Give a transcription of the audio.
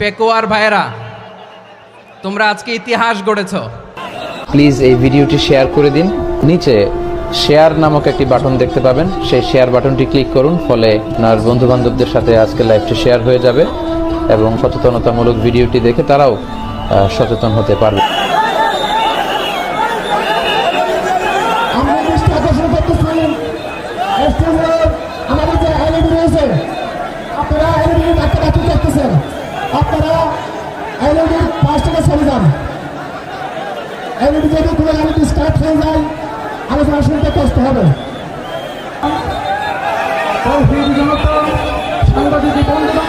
পেকোয়ার ভাইয়েরা, তোমরা আজকে ইতিহাস গড়েছ। প্লিজ এই ভিডিওটি শেয়ার করে দিন। নিচে শেয়ার নামক একটি বাটন দেখতে পাবেন, সেই শেয়ার বাটনটি ক্লিক করুন, ফলে আপনার বন্ধু বান্ধবদের সাথে আজকে লাইভটি শেয়ার হয়ে যাবে এবং সচেতনতামূলক ভিডিওটি দেখে তারাও সচেতন হতে পারবে। আমাদের যে এলইডি রয়েছে, আপনারা এলইডি ডাক্তার দেখতেছেন, আপনারা এলইডির পাশ থেকে চলে যান। এলইডি যদি কোনো এলইডি স্টার্ট হয়ে যায়, আলোচনা শুনতে কষ্ট হবে। সাংবাদিক বন্ধুরা